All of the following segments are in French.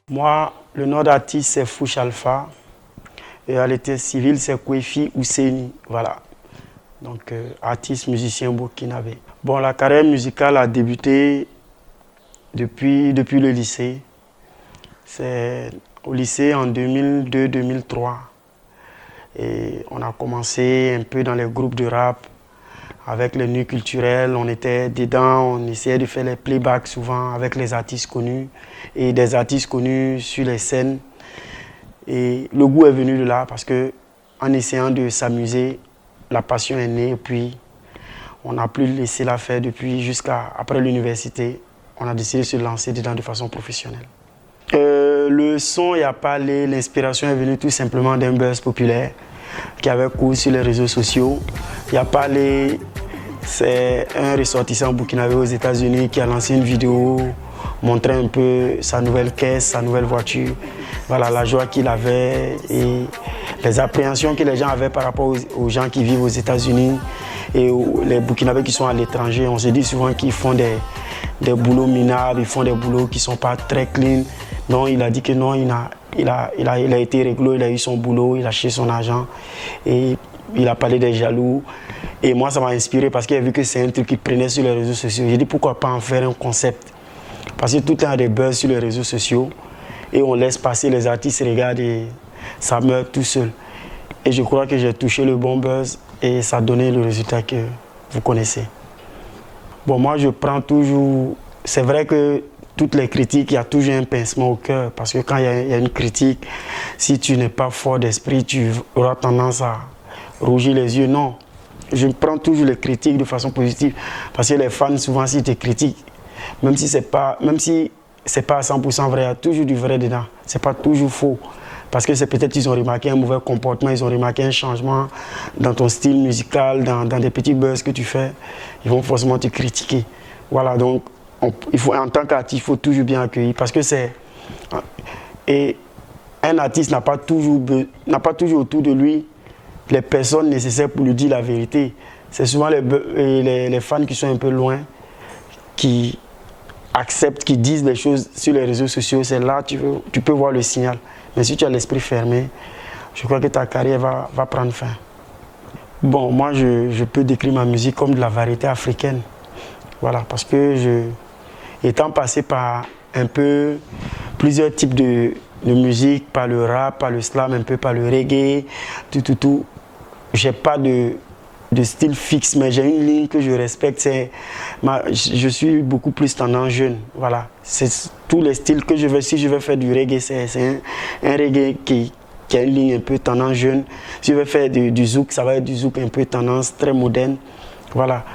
Moi, le nom d'artiste, c'est Fouch Alpha. Et à l'état civil, c'est Kwefi Ouseni. Voilà. Donc, artiste, musicien burkinabé. Bon, la carrière musicale a débuté depuis le lycée. C'est au lycée en 2002-2003. Et on a commencé un peu dans les groupes de rap. Avec les nuits culturelles, on était dedans, on essayait de faire les playbacks souvent avec les artistes connus et des artistes connus sur les scènes. Et le goût est venu de là parce qu'en essayant de s'amuser, la passion est née et puis on n'a plus laissé la faire depuis jusqu'à après l'université. On a décidé de se lancer dedans de façon professionnelle. Le son, il n'y a pas l'inspiration est venue tout simplement d'un buzz populaire qui avait cours sur les réseaux sociaux. Il n'y a pas c'est un ressortissant burkinabé aux États-Unis qui a lancé une vidéo montrant un peu sa nouvelle caisse, sa nouvelle voiture. Voilà la joie qu'il avait et les appréhensions que les gens avaient par rapport aux gens qui vivent aux États-Unis et les Burkinabés qui sont à l'étranger. On se dit souvent qu'ils font des boulots minables, ils font des boulots qui ne sont pas très clean. Non, il a dit que non, il a été réglo, il a eu son boulot, il a acheté son argent et il a parlé des jaloux. Et moi, ça m'a inspiré parce qu'il a vu que c'est un truc qui prenait sur les réseaux sociaux. J'ai dit pourquoi pas en faire un concept. Parce que tout le temps, il y a des buzz sur les réseaux sociaux et on laisse passer, les artistes regardent et ça meurt tout seul. Et je crois que j'ai touché le bon buzz et ça a donné le résultat que vous connaissez. Bon, moi, je prends toujours... C'est vrai que toutes les critiques, il y a toujours un pincement au cœur parce que quand il y a une critique, si tu n'es pas fort d'esprit, tu auras tendance à rougir les yeux. Non, je prends toujours les critiques de façon positive parce que les fans, souvent, s'ils te critiquent, même si c'est pas à 100% vrai, il y a toujours du vrai dedans. C'est pas toujours faux. Parce que c'est peut-être qu'ils ont remarqué un mauvais comportement, ils ont remarqué un changement dans ton style musical, dans des petits buzz que tu fais. Ils vont forcément te critiquer. Voilà, donc il faut, en tant qu'artiste, il faut toujours bien accueillir. Parce que c'est... Et un artiste n'a pas toujours autour de lui les personnes nécessaires pour lui dire la vérité. C'est souvent les fans qui sont un peu loin, qui acceptent, qui disent les choses sur les réseaux sociaux. C'est là que tu peux voir le signal. Mais si tu as l'esprit fermé, je crois que ta carrière va prendre fin. Bon, moi, je peux décrire ma musique comme de la variété africaine. Voilà, parce que étant passé par un peu plusieurs types de musique, par le rap, par le slam, un peu par le reggae, tout. J'ai pas de style fixe, mais j'ai une ligne que je respecte. Je suis beaucoup plus tendance jeune. Voilà, c'est tous les styles que je veux. Si je veux faire du reggae, c'est un reggae qui a une ligne un peu tendance jeune. Si je veux faire du zouk, ça va être du zouk un peu tendance très moderne. Voilà.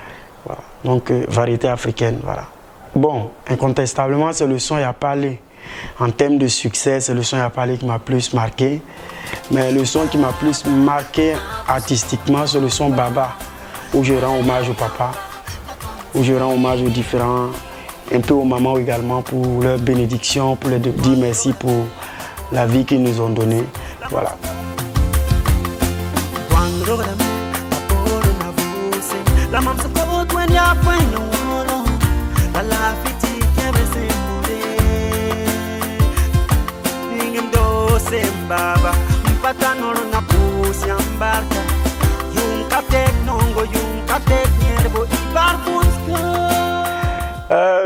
Donc, variété africaine. Voilà. Bon, incontestablement, c'est le son Yapalé. En termes de succès, c'est le son Yapalé qui m'a plus marqué. Mais le son qui m'a plus marqué artistiquement, c'est le son Baba, où je rends hommage au papa, où je rends hommage aux différents, un peu aux mamans également, pour leur bénédiction, pour leur dire merci pour la vie qu'ils nous ont donnée. Voilà.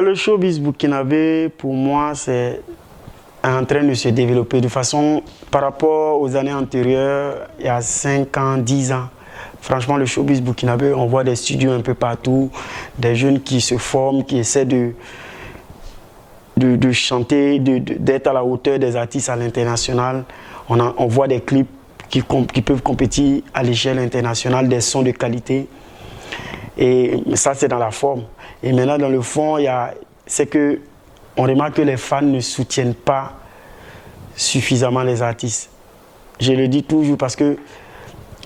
Le showbiz burkinabé, pour moi, c'est en train de se développer de façon, par rapport aux années antérieures, il y a 5 ans, 10 ans. Franchement, le showbiz burkinabé, on voit des studios un peu partout, des jeunes qui se forment, qui essaient de chanter, d'être à la hauteur des artistes à l'international. On voit des clips qui peuvent compétir à l'échelle internationale, des sons de qualité. Et ça, c'est dans la forme. Et maintenant, dans le fond, c'est qu'on remarque que les fans ne soutiennent pas suffisamment les artistes. Je le dis toujours parce que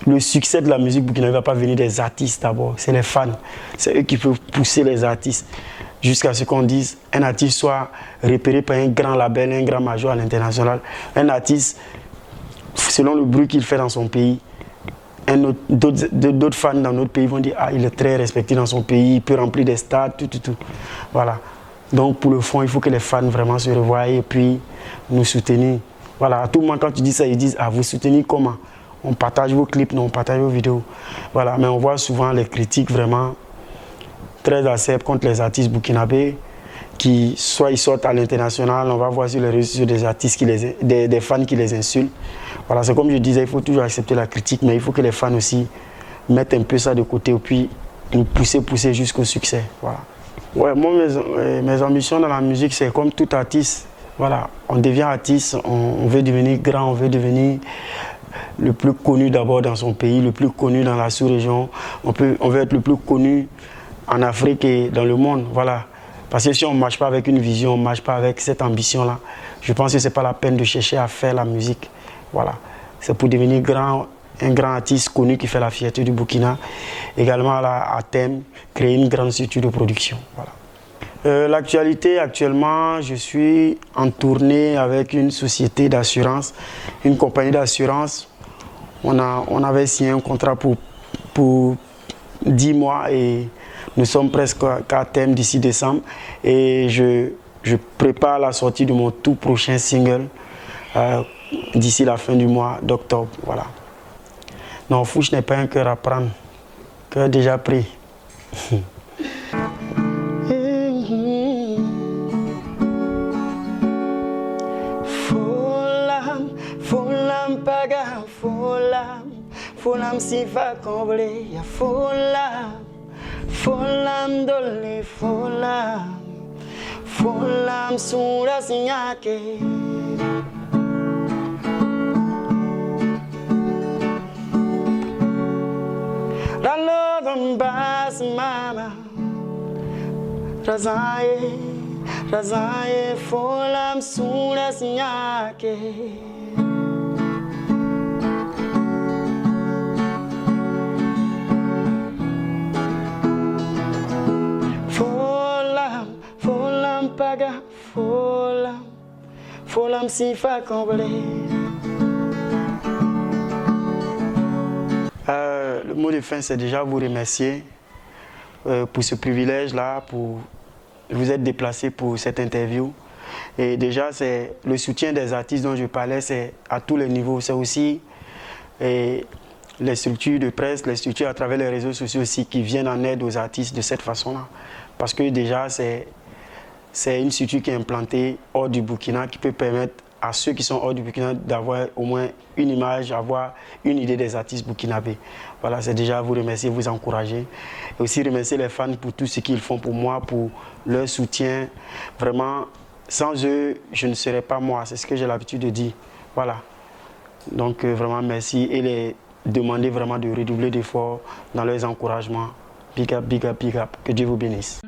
le succès de la musique burkinabé ne va pas venir des artistes d'abord, c'est les fans. C'est eux qui peuvent pousser les artistes jusqu'à ce qu'on dise un artiste soit repéré par un grand label, un grand major à l'international. Un artiste selon le bruit qu'il fait dans son pays, d'autres fans dans notre pays vont dire ah, il est très respecté dans son pays, il peut remplir des stades, tout. Voilà. Donc pour le fond, il faut que les fans vraiment se revoient et puis nous soutenir. Voilà, à tout moment quand tu dis ça, ils disent ah, vous soutenez comment? On partage vos clips, non, on partage vos vidéos. Voilà, mais on voit souvent les critiques vraiment très acerbes contre les artistes burkinabés qui, soit ils sortent à l'international, on va voir sur les réseaux sociaux des artistes, des fans qui les insultent. Voilà, c'est comme je disais, il faut toujours accepter la critique, mais il faut que les fans aussi mettent un peu ça de côté et puis nous pousser jusqu'au succès. Voilà. Ouais, moi, mes ambitions dans la musique, c'est comme tout artiste. Voilà, on devient artiste, on veut devenir grand, on veut devenir le plus connu d'abord dans son pays, le plus connu dans la sous-région. On veut être le plus connu en Afrique et dans le monde. Voilà. Parce que si on ne marche pas avec une vision, on ne marche pas avec cette ambition-là, je pense que ce n'est pas la peine de chercher à faire la musique. Voilà. C'est pour devenir un grand artiste connu qui fait la fierté du Burkina. Également à terme, créer une grande structure de production. Voilà. L'actualité, actuellement, je suis en tournée avec une société d'assurance, une compagnie d'assurance. On avait signé un contrat pour 10 mois et nous sommes presque à terme d'ici décembre. Et je prépare la sortie de mon tout prochain single d'ici la fin du mois d'octobre. Voilà. Non, Fouch n'est pas un cœur à prendre, cœur déjà pris. Folam sifa komble ya folam dole folam sura sinyake Ralodon bas mama razaye folam sura sinyake paga folam sifa komble. Le mot de fin, c'est déjà vous remercier pour ce privilège-là, pour vous être déplacé pour cette interview. Et déjà, c'est le soutien des artistes dont je parlais, c'est à tous les niveaux. C'est aussi les structures de presse, les structures à travers les réseaux sociaux aussi qui viennent en aide aux artistes de cette façon-là. Parce que déjà, c'est une structure qui est implantée hors du Burkina qui peut permettre à ceux qui sont hors du Burkina d'avoir au moins une image, avoir une idée des artistes burkinabés. Voilà, c'est déjà vous remercier, vous encourager. Et aussi remercier les fans pour tout ce qu'ils font pour moi, pour leur soutien. Vraiment, sans eux, je ne serais pas moi. C'est ce que j'ai l'habitude de dire. Voilà. Donc vraiment merci et les demander vraiment de redoubler d'efforts dans leurs encouragements. Big up, big up, big up. Que Dieu vous bénisse.